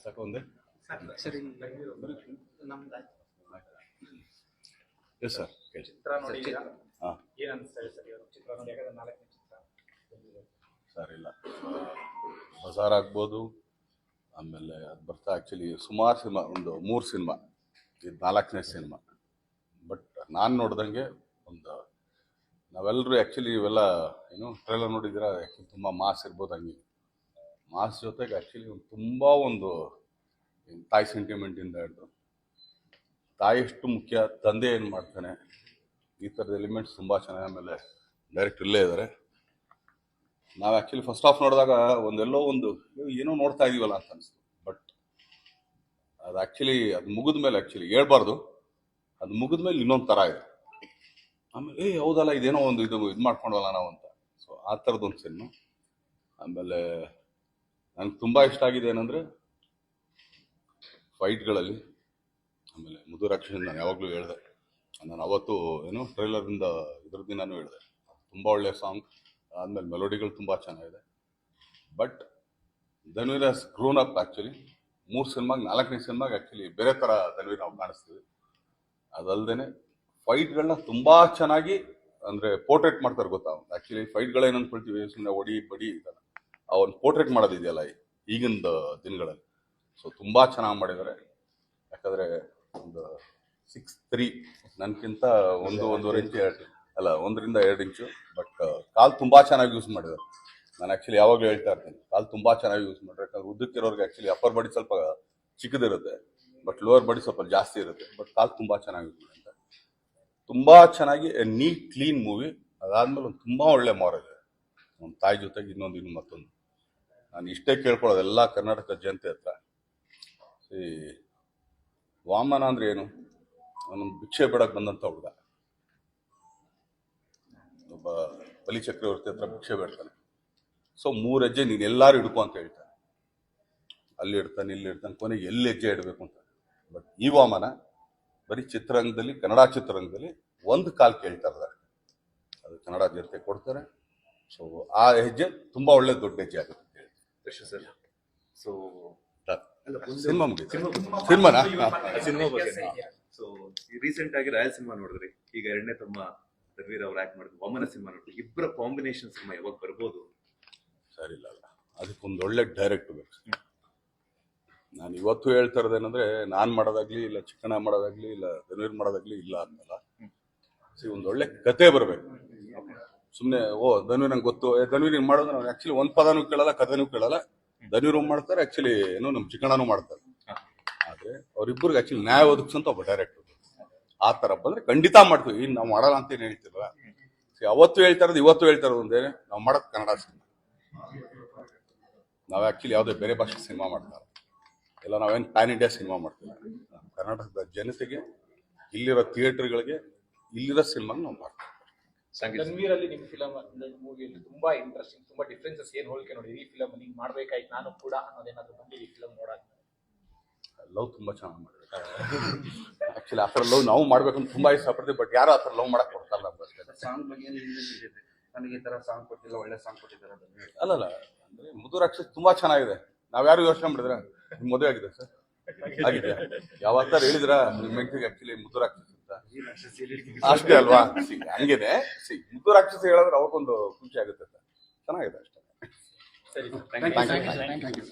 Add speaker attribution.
Speaker 1: ಸಾಕು ಒಂದೇ
Speaker 2: ಸರಿ
Speaker 1: ಎಸ್ ಸರ್
Speaker 3: ಚಿತ್ರ ನೋಡಿದ್ದೀರಾ?
Speaker 1: ಹಾಂ
Speaker 3: ಏನ್ ಅನಿಸ್ತಾ ಸರ್ ಇವರು ಚಿತ್ರ ನೋಡಿ? ಯಾಕಂದ್ರೆ 4ನೇ ಚಿತ್ರ
Speaker 1: ಸರ್ ಇಲ್ಲ ಬಜಾರ್ ಆಗ್ಬೋದು, ಆಮೇಲೆ ಅದು ಬರ್ತಾ ಆ್ಯಕ್ಚುಲಿ ಸುಮಾರು ಸಿನಿಮಾ, ಒಂದು 3 ಸಿನಿಮಾ, ಇದು 4ನೇ ಸಿನಿಮಾ. ಬಟ್ ನಾನು ನೋಡ್ದಂಗೆ ಒಂದು ನಾವೆಲ್ಲರೂ ಆ್ಯಕ್ಚುಲಿ ಇವೆಲ್ಲ ಏನು ಟ್ರೈಲರ್ ನೋಡಿದ್ದೀರಾ, ಆ್ಯಕ್ಚುಲಿ ತುಂಬ ಮಾಸ್ ಇರ್ಬೋದು. ಹಂಗೆ ಮಾಸ್ ಜೊತೆಗೆ ಆ್ಯಕ್ಚುಲಿ ತುಂಬ ಒಂದು ತಾಯಿ ಸೆಂಟಿಮೆಂಟಿಂದ ಹಿಡಿದು ತಾಯಿ ಎಷ್ಟು ಮುಖ್ಯ, ತಂದೆ ಏನು ಮಾಡ್ತಾನೆ, ಈ ಥರದ ಎಲಿಮೆಂಟ್ಸ್ ತುಂಬ ಚೆನ್ನಾಗಿ. ಆಮೇಲೆ ಡೈರೆಕ್ಟ್ ಇಲ್ಲೇ ಇದ್ದಾರೆ. ನಾವು ಆ್ಯಕ್ಚುಲಿ ಫಸ್ಟ್ ಹಾಫ್ ನೋಡಿದಾಗ ಒಂದೆಲ್ಲೋ ಒಂದು ಏನೋ ನೋಡ್ತಾ ಇದೀವಲ್ಲ ಅಂತ ಅನಿಸ್ತು. ಬಟ್ ಅದು ಆ್ಯಕ್ಚುಲಿ ಅದು ಮುಗಿದ ಮೇಲೆ ಆ್ಯಕ್ಚುಲಿ ಹೇಳ್ಬಾರ್ದು, ಅದು ಮುಗಿದ ಮೇಲೆ ಇನ್ನೊಂದು ಥರ ಇದೆ. ಆಮೇಲೆ ಹೌದಲ್ಲ ಇದೇನೋ ಒಂದು ಇದು ಮಾಡ್ಕೊಂಡವಲ್ಲ ನಾವು ಅಂತ. ಸೊ ಆ ಥರದ್ದೊಂದು ಸಿನಿಮಾ. ಆಮೇಲೆ ನನಗೆ ತುಂಬ ಇಷ್ಟ ಆಗಿದೆ ಏನಂದರೆ ಫೈಟ್ಗಳಲ್ಲಿ. ಆಮೇಲೆ ಮುದುರಾಕ್ಷಿ ನಾನು ಯಾವಾಗಲೂ ಹೇಳಿದೆ, ನಾನು ಅವತ್ತು ಏನು ಟ್ರೈಲರಿಂದ ಇದ್ರ ದಿನಾನು ಹೇಳಿದೆ, ತುಂಬ ಒಳ್ಳೆಯ ಸಾಂಗ್. ಆದಮೇಲೆ ಮೆಲೋಡಿಗಳು ತುಂಬ ಚೆನ್ನಾಗಿದೆ. But Dhanveer has grown up actually. 3 ಸಿನಿಮಾಗೆ 4ನೇ ಸಿನಿಮಾಗೆ ಆ್ಯಕ್ಚುಲಿ ಬೇರೆ ಥರ ಧನ್ವೀರ್ ನಾವು ಕಾಣಿಸ್ತೀವಿ. ಅದಲ್ಲದೆ ಫೈಟ್ಗಳನ್ನ ತುಂಬ ಚೆನ್ನಾಗಿ ಅಂದರೆ ಪೋರ್ಟ್ರೇಟ್ ಮಾಡ್ತಾರೆ ಗೊತ್ತಾ. ಆ್ಯಕ್ಚುಲಿ ಫೈಟ್ಗಳೇನು ಅಂದ್ಕೊಳ್ತೀವಿ, ಸುಮ್ಮನೆ ಒಡಿ ಬಡಿ ಇದಲ್ಲ, ಅವನು ಪೋರ್ಟ್ರೇಟ್ ಮಾಡೋದಿದೆಯಲ್ಲ ಈಗಿನ ದಿನಗಳಲ್ಲಿ. ಸೊ ತುಂಬ ಚೆನ್ನಾಗಿ ಮಾಡಿದ್ದಾರೆ. ಯಾಕಂದರೆ ಒಂದು 6'3", ನನಗಿಂತ 1.5 ಇಂಚು ಅಲ್ಲ 1ರಿಂದ 2 ಇಂಚು. ಬಟ್ ಕಾಲು ತುಂಬ ಚೆನ್ನಾಗಿ ಯೂಸ್ ಮಾಡಿದ್ದಾರೆ. ನಾನು ಆ್ಯಕ್ಚುಲಿ ಯಾವಾಗಲೂ ಹೇಳ್ತಾ ಇರ್ತೀನಿ, ಕಾಲು ತುಂಬ ಚೆನ್ನಾಗಿ ಯೂಸ್ ಮಾಡಿದ್ರೆ. ಯಾಕಂದ್ರೆ ಉದ್ದಕ್ಕಿರೋರಿಗೆ ಆ್ಯಕ್ಚುಲಿ ಅಪ್ಪರ್ ಬಾಡಿ ಸ್ವಲ್ಪ ಚಿಕ್ಕದಿರುತ್ತೆ, ಬಟ್ ಲೋವರ್ ಬಾಡಿ ಸ್ವಲ್ಪ ಜಾಸ್ತಿ ಇರುತ್ತೆ. ಬಟ್ ಕಾಲು ತುಂಬ ಚೆನ್ನಾಗಿ ಯೂಸ್ ಮಾಡಿದ್ದಾರೆ. ತುಂಬ ಚೆನ್ನಾಗಿ ನೀಟ್ ಕ್ಲೀನ್ ಮೂವಿ. ಅದಾದಮೇಲೆ ಒಂದು ತುಂಬ ಒಳ್ಳೆ ಮಾರಲ್ ಇದೆ, ಒಂದು ತಾಯಿ ಜೊತೆಗೆ ಇನ್ನೊಂದು ಮತ್ತೊಂದು. ನಾನು ಇಷ್ಟೇ ಕೇಳ್ಕೊಳ್ಳೋದು ಎಲ್ಲ ಕರ್ನಾಟಕ ಜನತೆ ಹತ್ರ, ವಾಮನ ಅಂದರೆ ಏನು, ಅವನು ಭಿಕ್ಷೆ ಬೇಡಕ್ಕೆ ಬಂದಂಥ ಹುಡುಗ. ಒಬ್ಬ ಬಲಿ ಚಕ್ರವರ್ತಿ ಹತ್ರ ಭಿಕ್ಷೆ ಬೇಡ್ತಾನೆ. ಸೊ 3 ಹೆಜ್ಜೆ ನೀನು ಎಲ್ಲರೂ ಹಿಡ್ಕೊ ಅಂತ ಹೇಳ್ತಾನೆ. ಅಲ್ಲಿ ಇಡ್ತಾನೆ, ಇಲ್ಲಿ ಇಡ್ತಾನೆ, ಕೊನೆಗೆ ಎಲ್ಲಿ ಹೆಜ್ಜೆ ಇಡಬೇಕು ಅಂತ. ಬಟ್ ಈ ವಾಮನ ಬರೀ ಚಿತ್ರರಂಗದಲ್ಲಿ, ಕನ್ನಡ ಚಿತ್ರರಂಗದಲ್ಲಿ 1 ಕಾಲು ಕೇಳ್ತಾ ಇದ್ದಾರೆ, ಅದು ಕನ್ನಡ ಜನತೆ ಕೊಡ್ತಾರೆ. ಸೊ ಆ ಹೆಜ್ಜೆ ತುಂಬ ಒಳ್ಳೆ ದೊಡ್ಡ ಹೆಜ್ಜೆ ಆಗುತ್ತೆ ಅಂತ ಹೇಳಿ.
Speaker 2: ಸರ್ ಸೊ
Speaker 1: ಸಿನಿಮಾ ಮುಗಿತು. ಸಿನಿಮಾನಾ?
Speaker 2: ಸಿನಿಮಾ ಬಗ್ಗೆ ಸೊ ರೀಸೆಂಟ್ ಆಗಿ ರಾಯಲ್ ಸಿನಿಮಾ ನೋಡಿದ್ರಿ, ಈಗ 2ನೇ ತಮ್ಮ ಧನ್ವೀರ್ ಅವ್ರು ಆಕ್ಟ್ ಮಾಡಿದ್ರು ವಾಮನ ಸಿನಿಮಾ ನೋಡಿದ್ರಿ. ಇಬ್ಬರ ಕಾಂಬಿನೇಷನ್ ಸಿನಿಮಾ ಯಾವಾಗ ಬರ್ಬೋದು?
Speaker 1: ಸರಿ ಇಲ್ಲ, ಅದಕ್ಕೊಂದು ಒಳ್ಳೆ ಡೈರೆಕ್ಟ್ ಬೇಕು. ನಾನು ಇವತ್ತು ಹೇಳ್ತಾ ಇರೋದೇನಂದ್ರೆ, ನಾನು ಮಾಡೋದಾಗ್ಲಿ ಇಲ್ಲ, ಚಿಕ್ಕಣ್ಣ ಮಾಡೋದಾಗ್ಲಿ ಇಲ್ಲ, ಧನ್ವೀರ್ ಮಾಡೋದಾಗ್ಲಿ ಇಲ್ಲ ಅನ್ನಲ್ಲ. ಒಂದು ಒಳ್ಳೆ ಕತೆ ಬರಬೇಕು. ಸುಮ್ಮನೆ ಧನ್ವೀರ್ ನಂಗೆ ಗೊತ್ತು, ಧನ್ವೀರ್ ಹಿಂಗೆ ಮಾಡೋದು, ನಾವು ಆ್ಯಕ್ಚುಲಿ ಒಂದು ಪದನೂ ಕೇಳಲ್ಲ, ಕಥೆನೂ ಕೇಳಲ್ಲ. ಧನ್ವೀರ್ ಮಾಡ್ತಾರೆ, ಆ್ಯಕ್ಚುಲಿ ಏನೋ ನಮ್ಮ ಚಿಕ್ಕಣ್ಣನೂ ಮಾಡ್ತಾರೆ. ಆದರೆ ಅವರಿಬ್ಬರಿಗೆ ಆ್ಯಕ್ಚುಲಿ ನ್ಯಾಯ ಒದಗಿಸಂತ ಒಬ್ಬ ಡೈರೆಕ್ಟರ್ ಆ ಥರ ಬಂದರೆ ಖಂಡಿತ ಮಾಡ್ತೀವಿ. ಇನ್ನು ನಾವು ಮಾಡಲ್ಲ ಅಂತ ಏನು ಹೇಳ್ತಿಲ್ವ. ಅವತ್ತು ಹೇಳ್ತಾ ಇರೋದು ಇವತ್ತು ಹೇಳ್ತಾ ಇರೋದು ಒಂದೇ, ನಾವು ಮಾಡೋದು ಕನ್ನಡ ಸಿನಿಮಾ. ನಾವು ಆ್ಯಕ್ಚುಲಿ ಯಾವುದೇ ಬೇರೆ ಭಾಷೆ ಸಿನಿಮಾ ಮಾಡ್ತಾರೆ ಎಲ್ಲ, ನಾವೇನು ಪ್ಯಾನ್ ಇಂಡಿಯಾ ಸಿನಿಮಾ ಮಾಡ್ತೀವಿ. ಕರ್ನಾಟಕದ ಜನತೆಗೆ, ಇಲ್ಲಿರೋ ಥಿಯೇಟರ್ಗಳಿಗೆ, ಇಲ್ಲಿರೋ ಸಿನಿಮಾ ನಾವು ಮಾಡ್ತೀವಿ.
Speaker 3: ಧನ್ವೀರ್ ಅಲ್ಲಿ ನಿಮ್ಮ ಫಿಲಮ್ ಮೂವಿಯಲ್ಲಿ ತುಂಬಾ ಇಂಟ್ರೆಸ್ಟಿಂಗ್, ತುಂಬಾ ಡಿಫ್ರೆನ್ಸಸ್ ಏನು ಹೋಲಿಕೆ ನೋಡಿದ್ರಿ ಈ ಫಿಲಮ್ ಅಲ್ಲಿ? ಮಾಡ್ಬೇಕಾಯ್ತು ನಾನು ಕೂಡ ಅನ್ನೋದೇನಾದ್ರು ಬಂದಿದೆ ಈ ಫಿಲಮ್ ನೋಡಾಕ?
Speaker 1: ಲವ್ ತುಂಬ ಚೆನ್ನಾಗಿ ಮಾಡಿದ್ರು. ಆ್ಯಕ್ಚುಲಿ ಆ ಥರ ಲವ್ ನಾವು ಮಾಡ್ಬೇಕಂತ ತುಂಬ ಇಷ್ಟಪಡ್ತೀವಿ. ಬಟ್ ಯಾರು ಆ ಥರ ಲವ್ ಮಾಡಕ್ಕೆ ಕೊಡ್ತಾರಲ್ಲ ಅಷ್ಟೇ.
Speaker 2: ಸಾಂಗ್ ಬಗ್ಗೆ ನನಗೆ ಈ ತರ ಸಾಂಗ್ ಕೊಟ್ಟಿಲ್ಲ, ಒಳ್ಳೆ ಸಾಂಗ್ ಕೊಟ್ಟಿದ್ದಾರೆ.
Speaker 1: ಅಲ್ಲಲ್ಲ, ಅಂದರೆ ಮುದುರಾಕ್ಷಿ ತುಂಬ ಚೆನ್ನಾಗಿದೆ. ನಾವ್ಯಾರು ಯೋಚನೆ ಮಾಡಿದ್ರೆ ನಿಮ್ಮ ಮದುವೆ ಆಗಿದೆ ಸರ್? ಆಗಿದೆ. ಯಾವತ್ತಾರು ಹೇಳಿದ್ರ ನಿಮ್ಮ ಹೆಂಡತಿಗೆ ಆ್ಯಕ್ಚುಲಿ ಮುದುರಾಕ್ಷಿ ಅಂತ? ಅಷ್ಟೇ ಅಲ್ವಾ? ಹಂಗೇನೆ ಮುದುರಾಕ್ಷಿ ಹೇಳಿದ್ರೆ ಅವಕ್ಕೊಂದು ಖುಷಿ ಆಗುತ್ತೆ ಸರ್. ಚೆನ್ನಾಗಿದೆ ಅಷ್ಟೇ.
Speaker 3: ಸರಿ,
Speaker 1: ಥ್ಯಾಂಕ್ ಯು.